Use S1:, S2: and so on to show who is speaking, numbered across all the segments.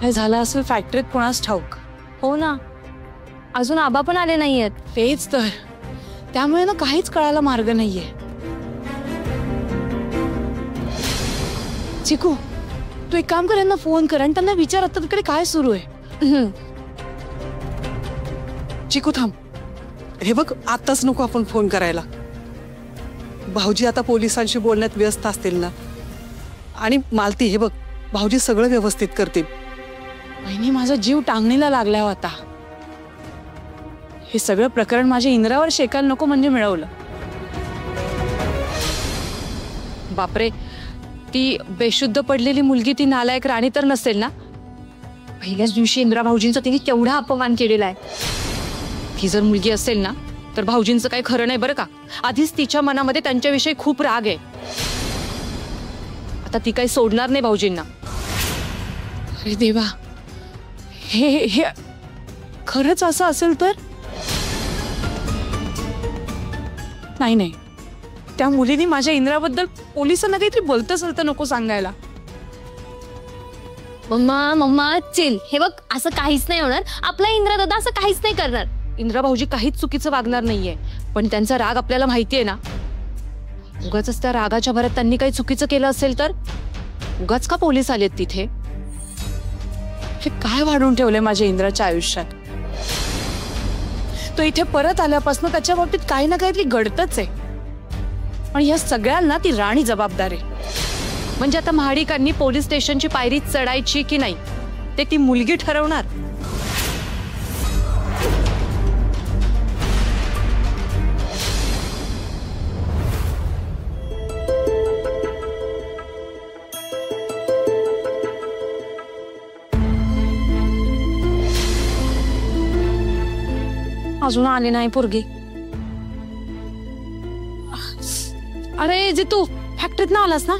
S1: काय झालं असेल फॅक्टरीत कोणास ठाऊक.
S2: हो ना, अजून आबा पण आले नाहीयेत.
S1: तेच तर, त्यामुळे ना काहीच कळायला मार्ग नाहीये. चिकू, तू एक काम कर, यांना फोन कर आणि त्यांना विचार आता तिकडे काय सुरू आहे. चिकू थांब, हे बघ आताच नको आपण फोन करायला. भाऊजी आता पोलिसांशी बोलण्यात व्यस्त असतील ना. आणि मालती, हे बघ भाऊजी सगळं व्यवस्थित करतील. वहिनी, माझा जीव टांगणीला लागला होता. हे सगळं प्रकरण माझ्या इंद्रावर शेकायला नको म्हणजे मिळवलं.
S2: बापरे, ती बेशुद्ध पडलेली मुलगी ती नालायक राणी तर नसेल ना? पहिल्याच दिवशी इंद्रा भाऊजींचा तिने केवढा अपमान केलेला आहे. ती जर मुलगी असेल ना तर भाऊजींचं काही खरं नाही बरं का. आधीच तिच्या मनामध्ये त्यांच्याविषयी खूप राग आहे. आता ती काही सोडणार नाही भाऊजींना.
S1: अरे देवा, हे खरंच असं असेल तर? नाही नाही, त्या मुलीने माझ्या इंद्राबद्दल पोलिसांना काहीतरी बोलत असेल तर नको सांगायला.
S2: मम्मा मम्मा चिल, हे बघ असं काहीच नाही होणार. आपला इंद्रा दादा असं काहीच नाही करणार. इंद्रा भाऊजी काहीच चुकीचं वागणार नाहीये, पण त्यांचा राग आपल्याला माहितीये ना. उगाच त्या रागाच्या भरात त्यांनी काही चुकीचं केलं असेल तर? उगाच का पोलीस आलेत तिथे?
S1: हे काय वाढून ठेवलंय माझ्या इंद्राच्या आयुष्यात. तो इथे परत आल्यापासून त्याच्या बाबतीत काही ना काहीतरी घडतच आहे. पण या सगळ्यांना ती राणी जबाबदार आहे.
S2: म्हणजे आता महाडिकांनी पोलीस स्टेशनची पायरी चढायची की नाही ते ती मुलगी ठरवणार.
S1: अजून आली नाही पोरगी. अरे जितू, फॅक्टरीत ना आलास ना?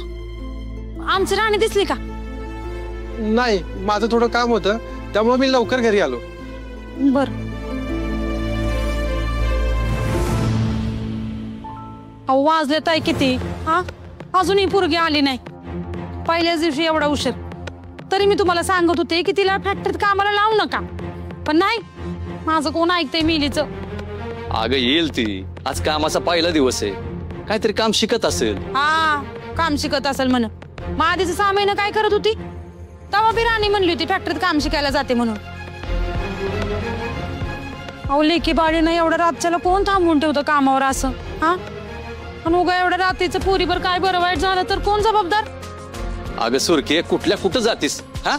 S1: आमची राणी दिसली का?
S3: नाही, माझं थोडं काम होतं त्यामुळे मी लवकर घरी आलो.
S1: बर. अहो वाजले तर किती? हा, अजूनही पोरगी आली नाही. पहिल्याच दिवशी एवढा उशीर. तरी मी तुम्हाला सांगत होते की तिला फॅक्टरीत कामाला लावू नका, पण नाही, माझं कोण ऐकतंय मिलीचं.
S4: अगं येईल ती. आज कामाचा पहिला दिवस आहे, काहीतरी काम शिकत असेल.
S1: हा, काम शिकत असेल म्हण. मग आधीच 6 महिने काय करत होती? तेव्हा बी राणी म्हणली होती फॅक्टरीत काम शिकायला जाते म्हणून. अहो लेकी बाळीनं एवढ्या रातच्याला कोण थांबवून ठेवतं कामावर असं? हा, पण उगा एवढ्या रात्रीचं पोरीवर काय बरं वाईट झालं तर कोण जबाबदार?
S4: अगं सुरके, कुठं जातीस? हा,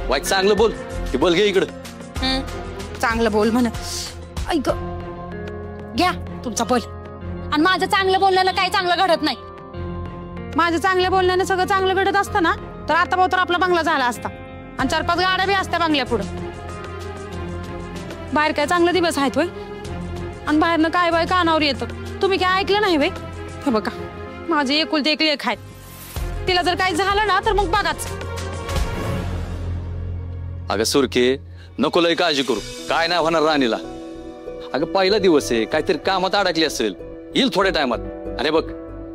S4: वाईट चांगलं बोल. ते बोल घे इकडं.
S1: चांगलं बोल म्हण. ऐक, घ्या तुमचा बोल. आणि माझं चांगलं बोलण्याला काही चांगलं घडत नाही. माझ्या चांगल्या बोलण्याने सगळं चांगलं घडत असतं ना तर आता भाऊ तर आपला बंगला झाला असता आणि 4-5 गाड्या बी असत्या बंगल्या पुढं. बाहेर काय चांगले दिवस आहेत होय? आणि बाहेरनं काय बाय कानावर येतं. तुम्ही काय ऐकलं नाही वे? हे बघा, माझी एकुलती एक लेक आहे. तिला जर काही झालं ना तर मग बघाच.
S4: अगं सुरके, नको लय काळजी करू. काय नाही होणार राणीला. अगं पहिला दिवस आहे, काहीतरी कामात अडकली असेल, येईल थोड्या टायमात. आणि बघ,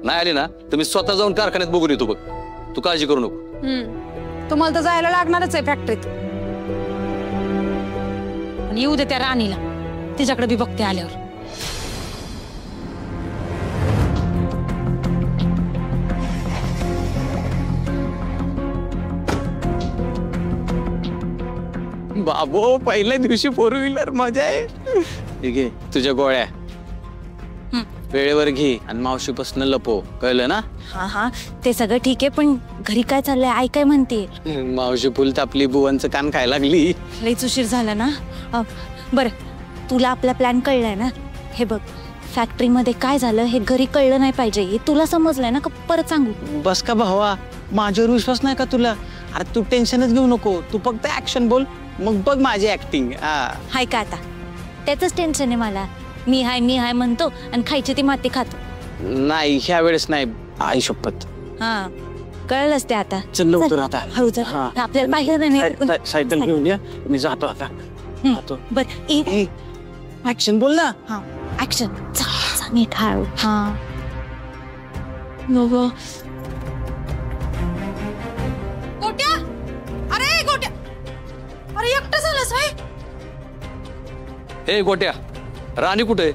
S4: नाही आली ना तर मी स्वतः जाऊन कारखान्यात बघून येतो. बघ, तू काळजी करू नको.
S1: तुम्हाला तर जायला लागणारच आहे फॅक्टरीत. आणि येऊ दे त्या राणीला, तिच्याकडे बी बघते आल्यावर.
S5: बाबो, पहिल्या दिवशी 4 व्हीलर मजा आहे. ठीक आहे, तुझ्या गोळ्या वेळेवर घे आणि मावशीपासून लपो, कळलं ना?
S2: हा हा, ते सगळं ठीक आहे, पण घरी काय चाललंय आई काय म्हणते?
S5: मावशी फुल आपली बुवांचं कान खायला लागली.
S2: लईच उशीर झाला ना. बरं, तुला आपला प्लॅन कळलाय ना? हे बघ, फॅक्टरीमध्ये काय झालं हे घरी कळलं नाही पाहिजे. हे तुला समजलंय ना? का परत सांगू?
S5: बस का भावा, माझ्यावर विश्वास नाही का तुला? अरे तू टेन्शनच घेऊ नको, तू फक्त ऍक्शन बोल, मग बघ माझी ऍक्टिंग.
S2: हाय का आता? त्याच टेन्शन आहे मला. मी हाय म्हणतो आणि खायची ती माती खातो.
S5: नाही, ह्या वेळेस नाही, आई शपथ.
S2: हा, कळलंच ते आता.
S5: चल लवकर आता.
S2: हळू चल, आपल्याला बाहेर
S5: सायकल घेऊन या, मी जातो आता.
S2: बरं,
S5: ऍक्शन बोल ना.
S2: हा, ऍक्शन. नीट हळू. हा,
S1: गोट्या, अरे गोट्या,
S4: हे गोट्या, राणी कुठे?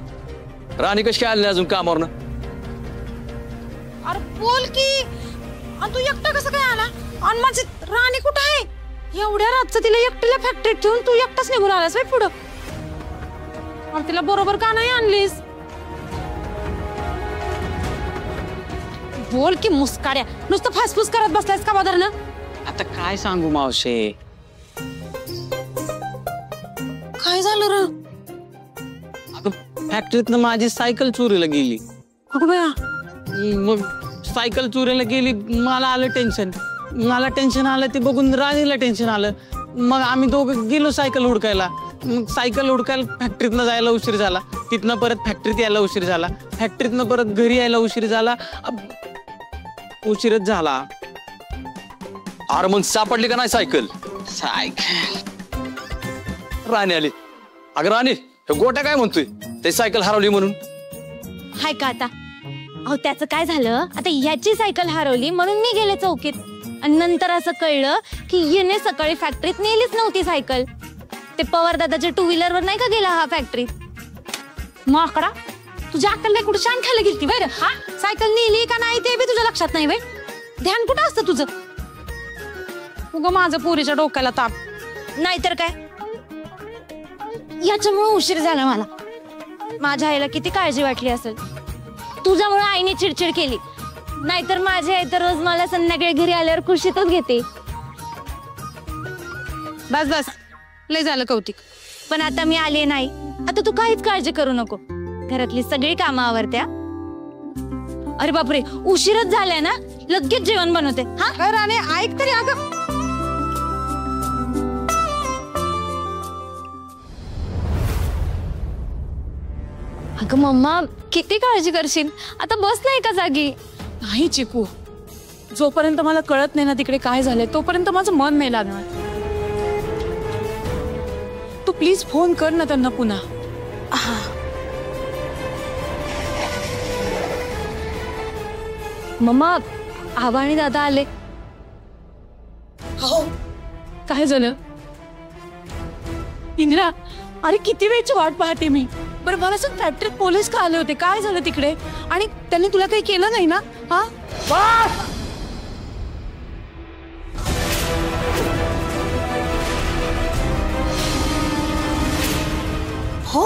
S4: राणी कशी काय आली नाही अजून कामावरनं?
S2: अरे बोल की, आणि तू एकटा कसं काय आला? आणि माझी राणी कुठं आहे? एवढ्या रातचं तिला एकटीला फॅक्टरीत ठेवून तू एकटाच निघून आलास बाई पुढं. आणि तिला बरोबर का नाही आणलीस? बोल की मुस्काड्या, नुसतं फासफूस करत बसलायस का बाजारनं?
S5: आता काय सांगू मावशे,
S2: काय झालं र?
S5: फॅक्टरीतनं माझी सायकल चोरीला गेली.
S2: कुठं बया?
S5: मग सायकल चोरीला गेली, मला आलं टेन्शन. मला टेन्शन आलं ते बघून राणीला टेन्शन आलं. मग आम्ही दोघं गेलो सायकल हुडकायला. मग सायकल हुडकायला फॅक्टरीतनं जायला उशीर झाला, तिथनं परत फॅक्टरीत यायला उशीर झाला, फॅक्टरीतनं परत घरी यायला उशीर झाला. उशीरच झाला.
S4: अरे मग सापडली का नाही सायकल? राणी आली. अगं राणी, हे गोट्या काय म्हणतोय? ते सायकल हरवली म्हणून.
S6: हाय का आता? अहो त्याचं काय झालं, आता याची सायकल हरवली म्हणून मी गेले चौकीत, आणि नंतर असं कळलं की येणे सकाळी फॅक्टरीत नेलीच नव्हती सायकल. ते पवार दादाच्या 2 व्हीलरवर नाही का गेला हा फॅक्टरीत.
S2: माकडा, तुझ्या अक्कल नाही कुठं शान खायला गेलती बाहेर? हा, सायकल नेली का नाही ते बी तुझ्या लक्षात नाही बाई. ध्यान कुठं असतं तुझं? उगा माझं पोरीच्या डोक्याला ताप.
S6: नाहीतर काय, याच्यामुळे उशीर झाला मला. माझ्या आईला किती काळजी वाटली असेल. तुझ्यामुळे आईने चिडचिड केली, नाहीतर माझी आई तर रोज मला संध्याकाळी घरी आल्यावर खुशीतच घेते.
S2: बस बस, लय झालं कौतिक.
S6: पण आता मी आले नाही, आता तू काहीच काळजी करू नको. घरातली सगळी कामं आवरत्या.
S2: अरे बापरे,
S6: उशीरच झालाय ना, लगेच जेवण बनवते.
S2: हा राणे, ऐक तरी. अगं
S6: अगं मम्मा, किती काळजी करशील, आता बस नाही का जागी.
S2: नाही चिकू, जोपर्यंत मला कळत नाही ना तिकडे काय झालंय तोपर्यंत माझं मन नाही लागणार. तू प्लीज फोन कर ना त्यांना पुन्हा.
S6: मम्मा, आबा आणि दादा आले.
S2: काय झालं? इंदिरा, अरे किती वेळची वाट पाहते मी. बरं मला सांग, फॅक्टरीत पोलीस का आले होते? काय झालं तिकडे? आणि त्यांनी तुला काही केलं नाही ना? हा, हो.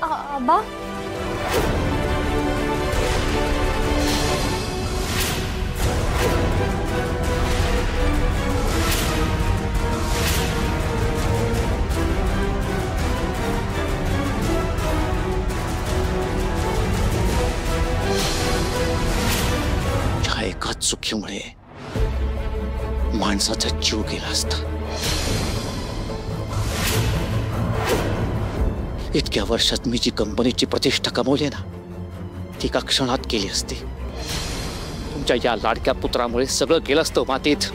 S6: आबा,
S4: एका चुकीमुळे माणसाचा जीव गेला असता. इतक्या वर्षात मी जी कंपनीची प्रतिष्ठा कमवली ना, ती एका क्षणात केली असती. तुमच्या या लाडक्या पुत्रामुळे सगळं गेलं असतं मातीत.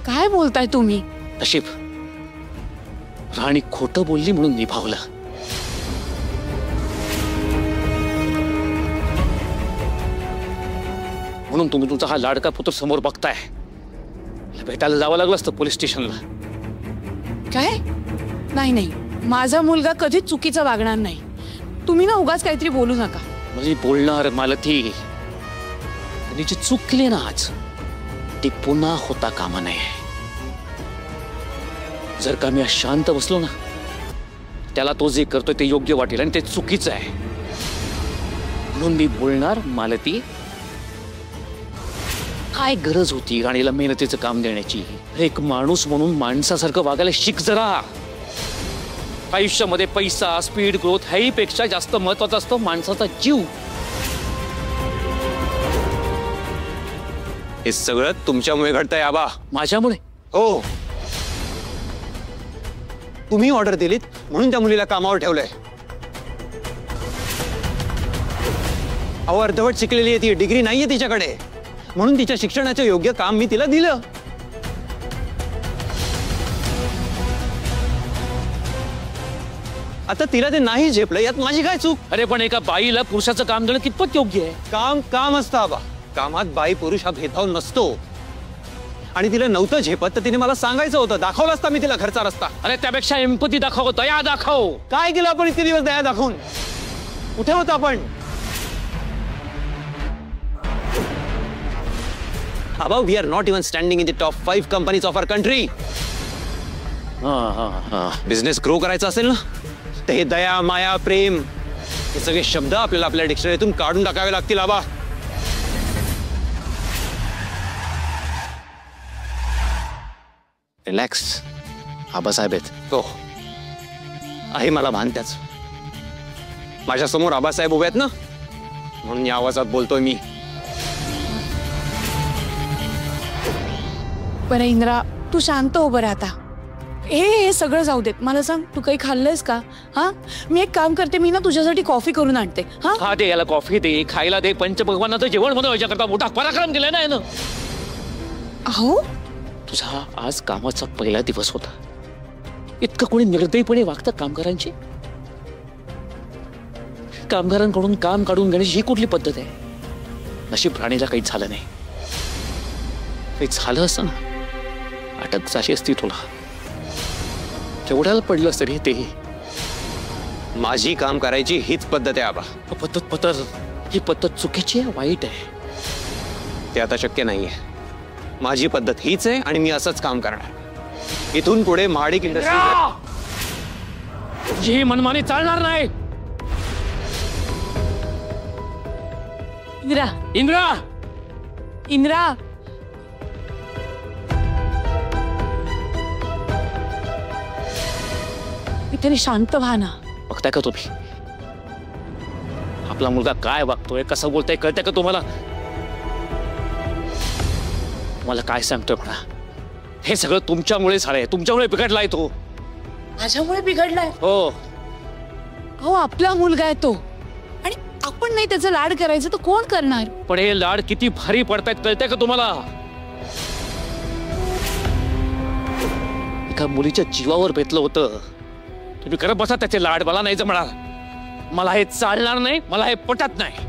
S2: काय बोलताय तुम्ही?
S4: नशीब राणी खोटं बोलली म्हणून निभावलं. म्हणून तुम्ही तुमचा हा लाडका पुत्र समोर बघताय. भेटायला जावं लागलं असतं पोलीस स्टेशनला.
S2: काय? नाही नाही, माझा मुलगा कधीच चुकीचा वागणार नाही. तुम्ही ना उगाच काहीतरी बोलू नका.
S4: म्हणजे बोलणार मालती, त्यांनी जी चूक केली ना आज, ती पुन्हा होता कामा नये. जर का मी शांत बसलो ना, त्याला तो जे करतोय ते योग्य वाटेल आणि ते चुकीचं आहे. म्हणून मी बोलणार. मालती, काय गरज होती राणीला मेहनतीचं काम देण्याची? एक माणूस म्हणून माणसासारखं वागायला शिक जरा. आयुष्यामध्ये पैसा, स्पीड, ग्रोथ ह्याहीपेक्षा जास्त महत्वाचा असतो माणसाचा जीव.
S7: हे सगळं तुमच्यामुळे घडतंय आबा.
S4: माझ्यामुळे?
S7: हो, तुम्ही ऑर्डर दिलीत म्हणून त्या मुलीला कामावर ठेवलंय. अहो, अर्धवट शिकलेली आहे ती, डिग्री नाहीये तिच्याकडे, म्हणून तिच्या शिक्षणाचं योग्य काम मी तिला दिलं. आता तिला ते नाही झेपलं यात माझी काय चूक?
S8: अरे पण एका बाईला पुरुषाचं काम देणं कितपत योग्य आहे?
S7: काम काम असतं आबा. कामात बाई पुरुष हा भेदभाव नसतो. आणि तिला नव्हतं झेपत तर तिने मला सांगायचं होतं, दाखवलं असता मी तिला घरचा रस्ता.
S8: अरे त्यापेक्षा एम्पथी दाखव, दया दाखव.
S7: काय केलं आपण इतके दिवस दया दाखवून? कुठे होतो आपण? आबा, we are not even standing in the top 5 companies of our country. Business grow करायचा असेल ना तर हे दया, माया, प्रेम हे सगळे शब्द आपल्याला आपल्या डिक्शनरीतून काढून टाकावे लागतील आबा.
S8: रिलॅक्स. आबासाहेब आहेत.
S7: हो आहे, मला भान त्याच. माझ्या समोर आबासाहेब उभे आहेत ना, म्हणून या आवाजात बोलतोय मी.
S2: बरं इंद्रा, तू शांत हो बरं आता. हे सगळं जाऊ देत. मला सांग, तू काही खाल्लंयस का? हा, मी एक काम करते, मी ना तुझ्यासाठी कॉफी करून आणते.
S8: हा दे, याला कॉफी दे, खायला दे. पंचभगवानाचं जेवण बनवायच्या करता मोठा पराक्रम केलाय ना यानं.
S2: अहो,
S8: तुझा आज कामाचा पहिला दिवस होता. इतकं कोणी निर्दयीपणे वागतं कामगारांची? कामगारांकडून काम काढून घेण्याची ही कुठली पद्धत आहे? नशीब राणीला काहीच झालं नाही. काही झालं असं ना, अटक झाली असती तुला. तेवढ्याला पडलं तरी ते.
S7: माझी काम करायची हीच पद्धत आहे आबा.
S8: ही पद्धत चुकीची आहे, वाईट आहे.
S7: ते आता शक्य नाहीये. माझी पद्धत हीच आहे आणि मी असंच काम करणार. इथून पुढे महाडिक इंडस्ट्री
S8: ही मनमानी चालणार नाही.
S2: इंद्रा,
S8: इंद्रा,
S2: इंद्रा, इथे शांत व्हा ना.
S8: बघताय का तुम्ही आपला मुलगा काय वागतोय, कसं बोलतोय, कळतंय का तुम्हाला? मला काय सांगतोय म्हणा? हे सगळं तुमच्यामुळे झालंय. तुमच्यामुळे बिघडलाय तो.
S2: माझ्यामुळे बिघडलाय?
S8: हो.
S2: हो, आपला मुलगा आहे तो, आणि आपण नाही त्याचं लाड करायचं तर कोण करणार?
S8: पण हे लाड किती भारी पडतायत, कळतंय का तुम्हाला? एका मुलीच्या जीवावर बेतलं होतं. तुम्ही करत बसा त्याचे लाड. मला नाही जमणार. मला हे चालणार नाही. मला हे पटत नाही.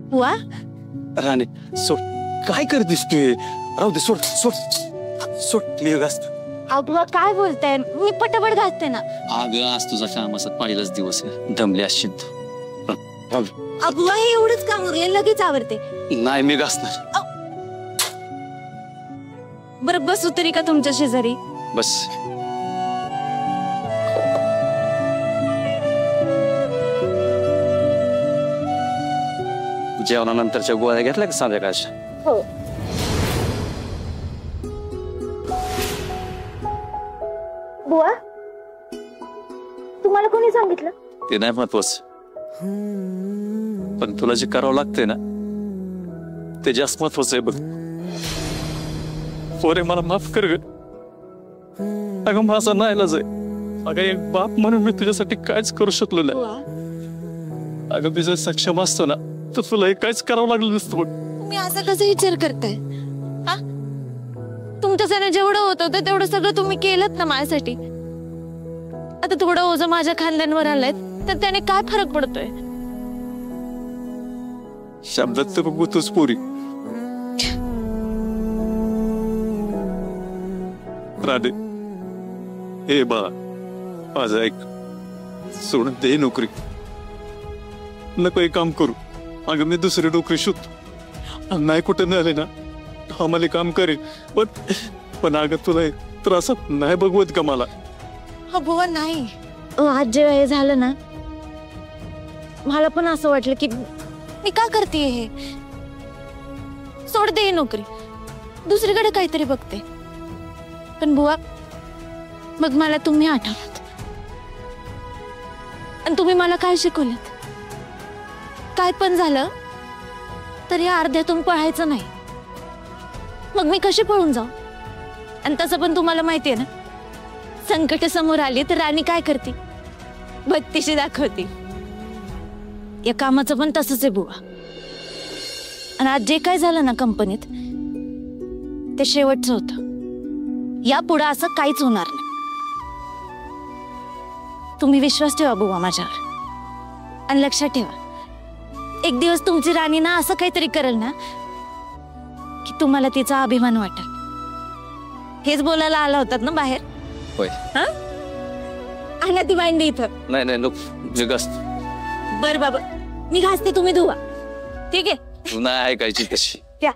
S6: बुवा,
S4: राणे सोड. काय करतेस तू? राहू दे, सोड सोड सोड. क्लिअर घासत.
S6: बुवा काय बोलताय? मी पटापट घासते ना.
S4: अगं आज तुझा काम असत, पहिलाच दिवस आहे. दमले असशील.
S6: बुवा हे एवढंच काम उरले, लगेच आवडते.
S4: नाही, मी घासणार.
S6: बरं बसू तरी का तुमच्या शेजारी?
S4: बस. जेवणानंतरच्या गोळ्या घेतल्या का संध्याकाळच्या?
S6: हो. बुवा, तुम्हाला कोणी सांगितलं?
S4: ते नाही महत्वाचं, पण तुला जे करावं लागतंय ना ते जास्त महत्वाचं आहे बघ. पोरे, मला माफ कर ग. अगं माझा नाईलाज आहे. अगं एक बाप म्हणून मी तुझ्यासाठी काहीच करू शकलो नाही. अगं मी जर सक्षम असतो ना तर तुला काहीच करावं लागलं नसतं.
S6: तुम्ही असा कसा विचार करताय? तुमच्यासाठी जेवढं होतं तेवढं सगळं तुम्ही केलं ना माझ्यासाठी. आता थोडं ओझं माझ्या खांद्यांवर आलंय तर त्याने काय फरक पडतोय?
S4: शब्दात तर बघू तूच पोरी. राधे, हे बाळा माझं ऐक. सोडून दे नोकरी. नको हे काम करू. अगं मी दुसरी नोकरी शोधतो. नाही कुठं नाही आले ना आम्हाला काम करेल. पण अगं तुला त्रासात नाही बघवत का मला?
S6: बुवा नाही. आज जेव्हा हे झालं ना मला पण असं वाटलं की मी का करते हे. सोडते ही नोकरी, दुसरीकडे काहीतरी बघते. पण बुवा मग मला तुम्ही आठवत आणि तुम्ही मला काय शिकवलं? काय पण झालं तरी अर्ध्यातून पळायचं नाही. मग मी कशी पळून जाऊ? आणि तसं पण तुम्हाला माहिती आहे ना, संकट समोर आली तर राणी काय करते? बत्तीशी दाखवते. या कामाचं पण तसंच आहे बुवा. आणि आज जे काय झालं ना कंपनीत, ते शेवटचं होतं. यापुढे असं काहीच होणार नाही. तुम्ही विश्वास ठेवा बुवा माझ्यावर. आणि लक्षात ठेवा, एक दिवस तुमची राणी ना असं काहीतरी करेल ना की तुम्हाला तिचा अभिमान वाटेल. हेच बोलायला आला होतात ना बाहेर?
S4: होय.
S6: आणा ती भांडी इथं.
S4: नाही नाही नको घास.
S6: बर बाबा, मी घासते, तुम्ही धुवा. ठीक आहे?
S4: तू नाही ऐकायची तशी.
S6: त्या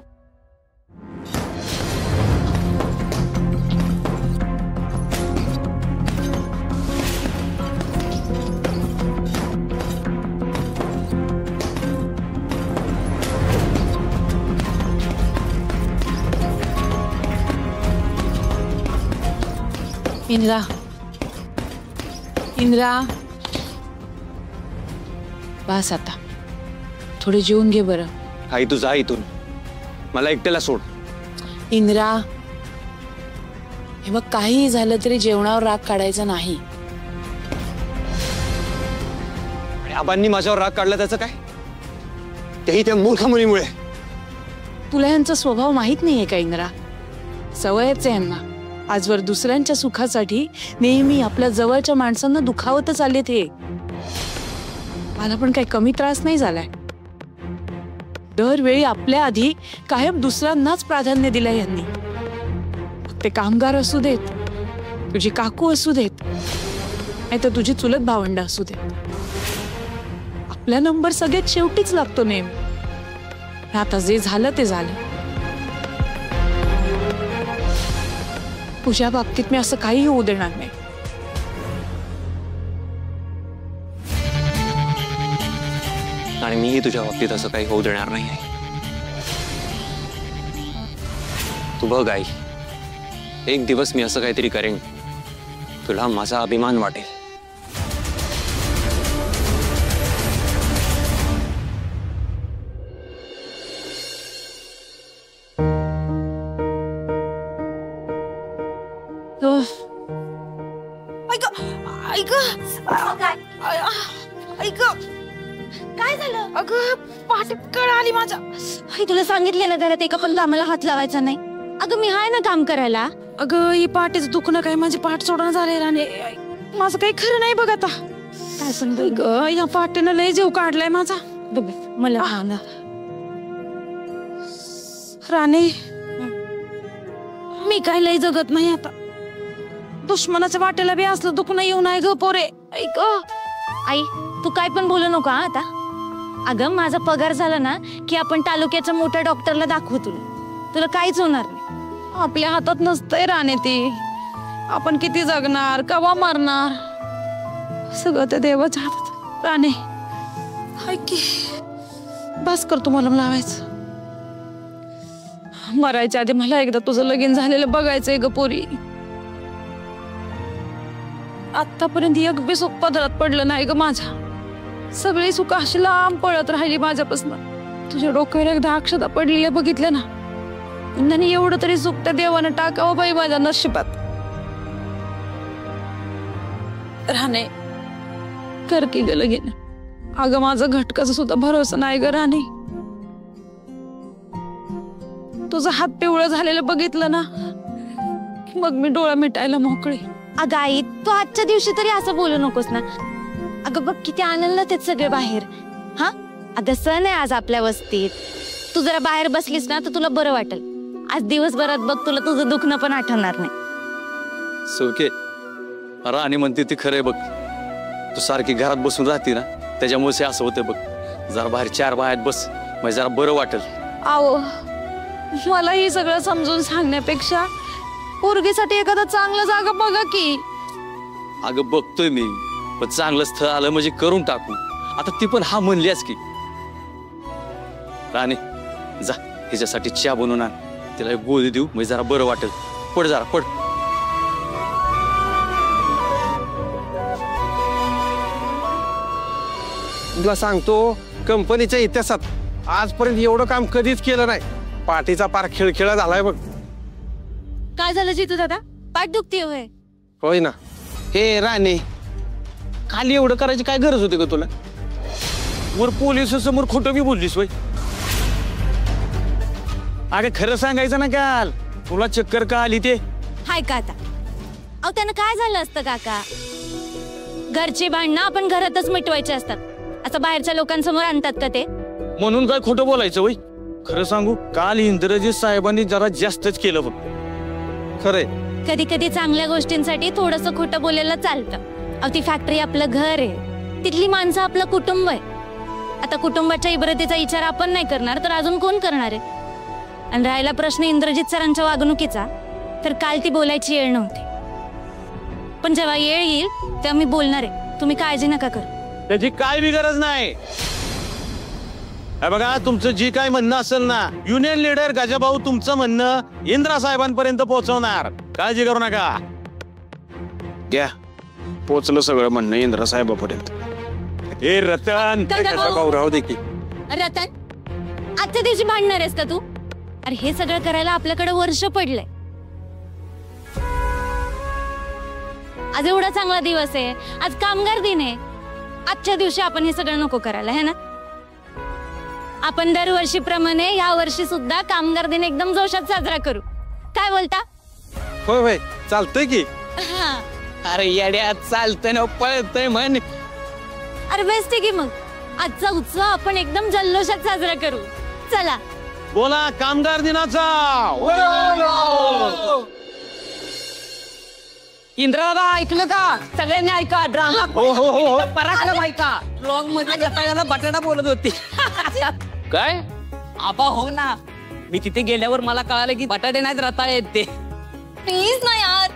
S2: इंद्रा, इंद्रा, बस आता. थोडे जेवून घे बरं.
S7: आई तू जा इथून, मला एकट्याला सोड.
S2: इंद्रा, हे बघ, काहीही झालं तरी जेवणावर राग काढायचा नाही.
S7: आणि आबांनी माझ्यावर राग काढला त्याचं काय? तेही त्या मूर्ख मुलीमुळे.
S2: तुला यांचा स्वभाव माहित नाहीये का इंद्रा? सवयच आहे यांना. आजवर दुसऱ्यांच्या सुखासाठी नेहमी आपल्या जवळच्या माणसांना दुखावतच आले ते. मला पण काही कमी त्रास नाही झालाय. दरवेळी आपल्या आधी कायम दुसऱ्यांनाच प्राधान्य दिलंय यांनी. ते कामगार असू देत, तुझी काकू असू देत, नाही तर तुझी चुलत भावंड असू देत. आपला नंबर सगळ्यात शेवटीच लागतो नेहमी. आता जे झालं ते झालं. तुझ्या बाबतीत मी असं काही होऊ देणार नाही.
S7: आणि मीही तुझ्या बाबतीत असं काही होऊ देणार नाही. तू बघ आई, एक दिवस मी असं काहीतरी करेन, तुला माझा अभिमान वाटेल.
S6: काय झालं? अगं पाठीत कळ आली माझ्या. तुला सांगितले ना घरात एका पण कामाला हात लावायचा नाही. अगं मी हाय ना काम करायला.
S2: अगं ही पाठीचं दुखणं काय माझी पाठ सोडणं झाले राणे. माझं काही खरं नाही बघ आता.
S6: काय पण
S2: ग, या पाठीनं लय जीव काढलाय माझा.
S6: मला
S2: राणे, मी काय लय जगत नाही आता. दुश्मनाच्या वाटेला बी असलं दुखणं येऊ नाही ग पोरे. ऐक
S6: आई, तू काय पण बोलू नका आता. अगं माझा पगार झाला ना की आपण तालुक्याच्या मोठ्या डॉक्टरला दाखवू. तुला काहीच होणार नाही.
S2: आपल्या हातात नसतंय राणे ते. आपण किती जगणार, कवा मरणार, सगळं त्या देवाच्या हातात. राणे ऐक की, बस कर तुम्हाला लावायचं. मरायच्या आधी मला एकदा तुझं लगीन झालेलं बघायचंय ग पोरी. आतापर्यंत एक बी सुख पदरात पडलं नाही ग माझ्या. सगळी सुख अशी लांब पळत राहिली माझ्यापासून. तुझ्या डोक्यावर एकदा अक्षता पडलेल्या बघितल्या ना, आणि एवढं तरी सुख त्या देवानं टाकावं बाई माझ्या नशिबात. राणे कर की ग लगीन. अगं माझं घटकाचा सुद्धा भरोसा नाही ग राणे. तुझा हात पिवळं झालेलं बघितलं ना की मग मी डोळा मिटायला मोकळे.
S6: अगं आई, तू आजच्या दिवशी तरी असं बोलू नकोस ना. अगं बघ किती आनंद आहेत सगळे बाहेर. हा अगं सण आहे आज आपल्या वस्तीत. तू जरा बाहेर बसलीस ना तर तुला बरं वाटेल. आज दिवसभरात बघ तुला तुझं दुखणं पण आठवणार नाही.
S4: सुके, राणी म्हणते ती खरंय बघ. तू सारखी घरात बसून राहते ना, त्याच्यामुळे असं होतं बघ. जरा बाहेर चार बाहेर बस, म्हणजे जरा बरं वाटेल.
S2: आओ, मला हे सगळं समजून सांगण्यापेक्षा पोरगीसाठी एखादा चांगला जागा बघा की.
S4: अगं बघतोय मी, पण चांगलं स्थळ आलं म्हणजे करून टाकू. आता ती पण हा म्हणलीच की. राणे जा, हिच्यासाठी चहा बनवून आण, तिला एक गोळी देऊ, म्हणजे जरा बरं वाटेल. पड जरा पड.
S3: तुला सांगतो, कंपनीच्या इतिहासात आजपर्यंत एवढं काम कधीच केलं नाही. पाठीचा पार खिळखिळा झालाय बघ.
S6: काय झालं जितू दादा? पाठ दुखते होय?
S3: होय ना.
S5: हे राणे, खाली एवढं करायची काय गरज होती का तुला? वर पोलिस समोर खोटं बी बोललीस वय. अगं खरं सांगायचं ना काल तुला चक्कर का आली ते?
S6: हाय का आता? अहो त्यानं काय झालं असतं काका? घरची भांडणं आपण घरातच मिटवायची असतात, असं बाहेरच्या लोकांसमोर आणतात का ते?
S5: म्हणून काय खोटं बोलायचं वय? खरं सांगू, काल इंद्रजीत साहेबांनी जरा जास्तच केलं फक्त.
S3: खरंय.
S6: कधी कधी चांगल्या गोष्टींसाठी थोडंसं खोटं बोलायला चालतं. अहो ती फॅक्टरी आपलं घर आहे, तिथली माणसं आपलं कुटुंब आहे. आता कुटुंबाच्या इब्रतीचा विचार आपण नाही करणार तर अजून कोण करणार आहे? आणि राहिला प्रश्न इंद्रजित सरांच्या वागणुकीचा, तर काल ती बोलायची वेळ नव्हती, पण जेव्हा वेळ येईल तेव्हा मी बोलणार आहे. तुम्ही काळजी नका करू.
S5: त्याची काय बी गरज नाही. बघा, तुमचं जी काय म्हणणं असेल ना, युनियन लीडर गजाभाऊ तुमचं म्हणणं इंद्रा साहेबांपर्यंत पोहोचवणार, काळजी करू नका. घ्या, पोचलं सगळं म्हणणं इंद्रा साहेबांपर्यंत. हे रतन,
S3: भाऊ राहू दे की.
S6: रतन, आजच्या दिवशी भांडणार आहेस का तू? अरे हे सगळं करायला आपल्याकडे वर्ष पडलंय. आज एवढा चांगला दिवस आहे, आज कामगार दिन आहे. आजच्या दिवशी आपण हे सगळं नको करायला, है ना? आपण दरवर्षीप्रमाणे या वर्षी सुद्धा कामगार दिन एकदम जोशात साजरा करू. काय बोलता?
S3: होय होय, चालतंय की.
S5: अरे येड्या, चालतंय ना, पळतंय म्हण.
S6: अरे बेस्ट आहे की मग. आजचा उत्सव आपण एकदम जल्लोषात साजरा करू. चला
S5: बोला, कामगार दिनाचा.
S2: इंद्रादा ऐकलं का? सगळ्यांनी ऐका. ड्रामा पराक्रम ऐका. ब्लॉग मध्ये गटाला बटाटा बोलत होती.
S8: काय?
S2: आबा हो ना, मी तिथे गेल्यावर मला कळालं की बटाटे नाहीत रताळे आहेत ते.
S6: प्लीज ना यार.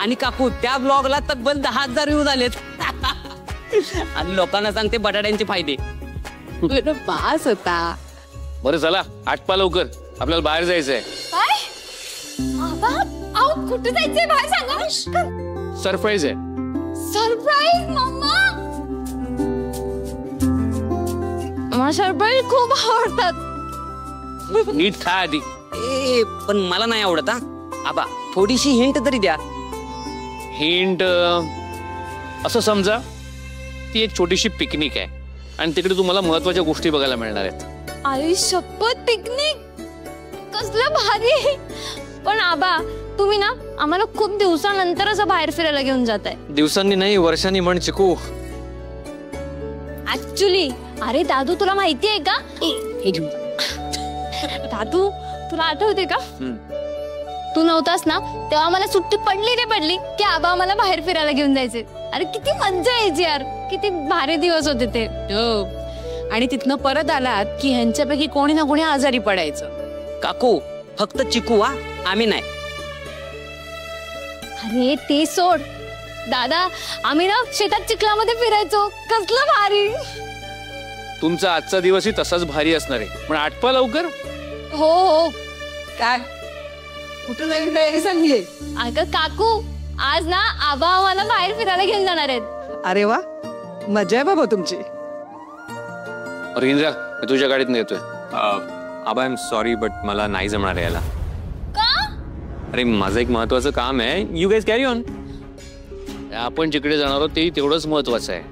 S2: आणि काकू, त्या ब्लॉगला तब्बल 10,000 व्ह्यूज आलेत. आणि लोकांना सांगते बटाट्यांचे फायदे. बास होता.
S8: बरं चला, आटपा लवकर, आपल्याला बाहेर जायचंय.
S6: काय? आबा, आऊ कुठे जायचंय बाहेर सांगा.
S8: सरप्राईज आहे.
S6: Surprise mamma. मला सरप्राईज खूप आवडतात.
S8: नीट खा आधी.
S2: ए पण मला नाही आवडत हा. आबा थोडीशी हिंट तरी द्या.
S8: हिंट असं समजा, ती एक छोटीशी पिकनिक आहे आणि तिकडे तुम्हाला महत्वाच्या गोष्टी बघायला मिळणार आहेत.
S6: अरे शपथ, पिकनिक कसलं भारी. पण आबा तुम्ही ना आम्हाला खूप दिवसानंतर असं बाहेर फिरायला घेऊन जाताय.
S4: दिवसांनी नाही, वर्षांनी म्हण चिकू.
S6: ऍक्च्युली अरे दादू, तुला माहिती आहे का? दादू, तुला आठवते का तू नव्हतास ना तेव्हा मला सुट्टी पडली रे पडली की आबा आम्हाला बाहेर फिरायला घेऊन जायचे. अरे किती मज्जा यायची यार, किती भारी दिवस होते ते.
S2: आणि तिथनं परत आलात की ह्यांच्यापैकी कोणी ना कोणी आजारी पडायचं. काकू फक्त चिकू हा, आम्ही नाही.
S6: अरे ते सोड दादा, आम्ही ना शेतात चिखलामध्ये फिरायचो, कसलं भारी.
S8: तुमचा आजचा दिवसही तसाच भारी असणार आहे, पण आटपा लवकर.
S6: हो हो.
S1: काय कुठं जाईल हे सांगे.
S6: अगं काकू, आज ना आबा आम्हाला बाहेर फिरायला घेऊन जाणार आहेत.
S1: अरे वा, मजा आहे बाबा तुमची.
S8: अरे इंद्रा, मी तुझ्या गाडीत येतोय.
S9: आबा आय एम सॉरी, बट मला नाही जमणार यायला.
S6: का?
S9: अरे माझं एक महत्वाचं काम आहे. You guys carry on.
S8: आपण जिकडे जाणार आहोत ते तेवढंच महत्वाचं आहे.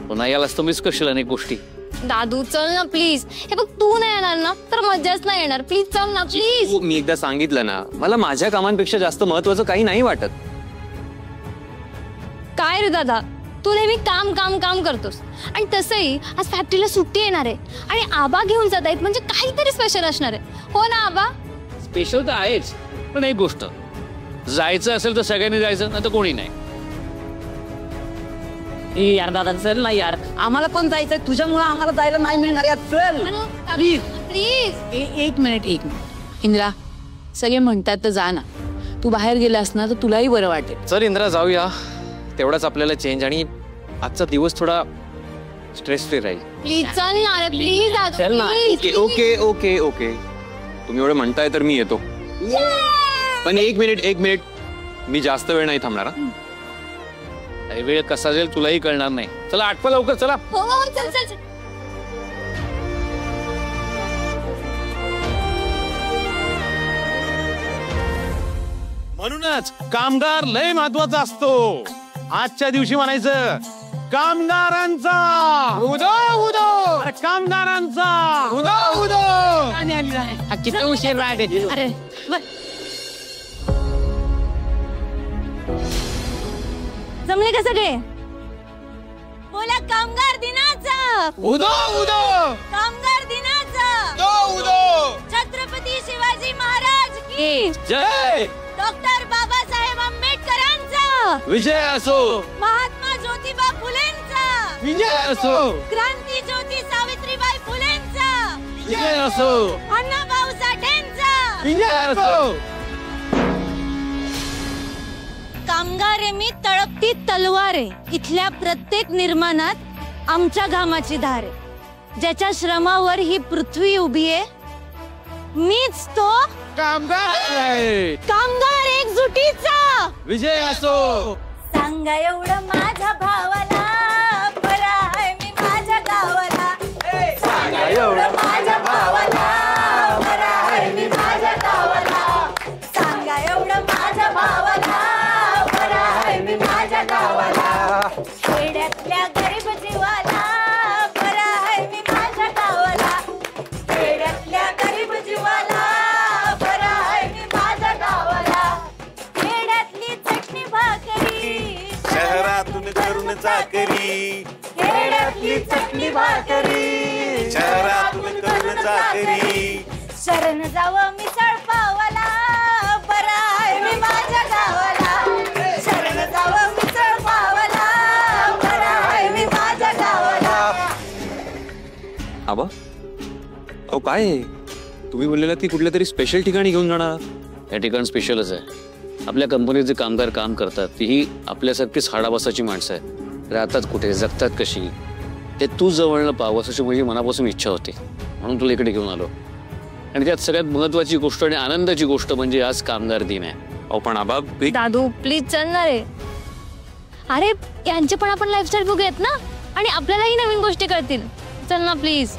S8: पुन्हा यालाच तर मिस करशील अनेक गोष्टी.
S6: दादू चल ना प्लीज. हे बघ, तू नाही येणार ना तर मजाच नाही येणार. प्लीज चल ना प्लीज.
S9: मी एकदा सांगितलं ना, मला माझ्या कामांपेक्षा जास्त महत्वाचं काही नाही वाटत.
S6: काय रे दादा, तू नेहमी काम काम काम करतोस. आणि तसंही आज फॅक्टरीला सुट्टी येणार आहे आणि आबा घेऊन जात आहेत, म्हणजे काहीतरी स्पेशल असणार आहे. हो ना आबा?
S8: स्पेशल तर आहेच, पण एक गोष्ट, जायचं असेल तर सगळ्यांनी जायचं, नाही तर कोणी नाही.
S2: यार दादा चल ना यार, आम्हाला पण जायचंय. तुझ्यामुळे आम्हाला जायला नाही मिळणार यार. चल प्लीज
S6: प्लीज.
S2: एक मिनिट. इंद्रा, सगळे म्हणतात तर जा ना. तू बाहेर गेलास ना तर तुलाही बरं वाटेल.
S4: चल इंद्रा, जाऊया. तेवढाच आपल्याला चेंज, आणि आजचा दिवस थोडा स्ट्रेस फ्री राहील.
S6: प्लीज चल ना रे, प्लीज
S2: चल ना.
S9: ओके ओके ओके, तुम्ही एवढं म्हणताय तर मी येतो. पण एक मिनिट, मी जास्त वेळ नाही थांबणार.
S8: अरे वेळ कसा जाईल तुलाही कळणार नाही. चला आटपा लवकर, चला.
S6: हो चल चल चल.
S10: म्हणूनच कामगार लय महत्वाचा असतो. आजच्या दिवशी म्हणायचं कामगारांचा उदो उदो, कामगारांचा उदो उदो.
S5: किती उशीर राहिले.
S6: अरे जमले का सगळे? बोला कामगार दिनाचा
S10: उदो उदो,
S6: कामगार दिनाचा
S10: उदो उदो.
S6: छत्रपती शिवाजी महाराज की
S10: जय.
S6: डॉक्टर बाबासाहेब आंबेडकरांचा
S10: विजय असो,
S6: महात्मा ज्योतिबा फुलेंचा
S10: विजय असो,
S6: क्रांती ज्योती सावित्रीबाई फुलेंचा
S10: विजय असो,
S6: अण्णाभाऊ साठेंचा
S10: विजय असो.
S6: कामगार आहे मी, तळपती तलवार आहे. इथल्या प्रत्येक निर्माणात आमच्या घामाची धार आहे. ज्याच्या श्रमावर ही पृथ्वी उभी आहे, मीच तो
S10: कामगार आहे.
S6: कामगार एकजुटीचा
S10: विजय असो.
S6: सांगा एवढं माझ्या भावाला, बरा आहे मी माझ्या गावाला. सांगा एवढं माझ्या भावाला, बरा आहे मी माझ्या गावाला. सांगा एवढं माझ्या भावाला, बरा आहे मी माझ्या गावाला. खेड्यातल्या गरीब जीवाला, बरा आहे मी माझ्या गावाला. खेड्यातल्या गरीब जीवाला, बरा आहे मी माझ्या गावाला. खेड्यातली चटणी भाकरी,
S11: शहरातून करून चाकरी.
S6: खेड्यातली चटणी भाकरी,
S11: शहरातून करून चाकरी.
S6: शरण जावं मिसळ पावाला, बरा आहे मी माझ्या गावाला. शरण जावं मिसळ पावाला, बरा आहे मी माझ्या गावाला.
S9: आबा अहो काय आहे? तुम्ही बोललेला ती कुठल्या तरी स्पेशल ठिकाणी घेऊन जाणार.
S8: या ठिकाण स्पेशलच आहे. आपल्या कंपनीत जे कामगार काम करतात तीही आपल्यासारखीच हाडाबसाची माणसं आहेत. राहतात कुठे, जगतात कशी, ते तू जवळनं पाहावं अशी माझी मनापासून इच्छा होती. म्हणून तुला इकडे घेऊन आलो. आणि त्यात सगळ्यात महत्वाची गोष्ट आणि आनंदाची गोष्ट म्हणजे आज कामगार दिन आहे.
S9: अहो पण आबा
S6: दादू प्लीज चलणार आहे. अरे यांचे पण आपण लाईफस्टाईल बघूयात ना, आणि आपल्यालाही नवीन गोष्टी कळतील. चल ना प्लीज.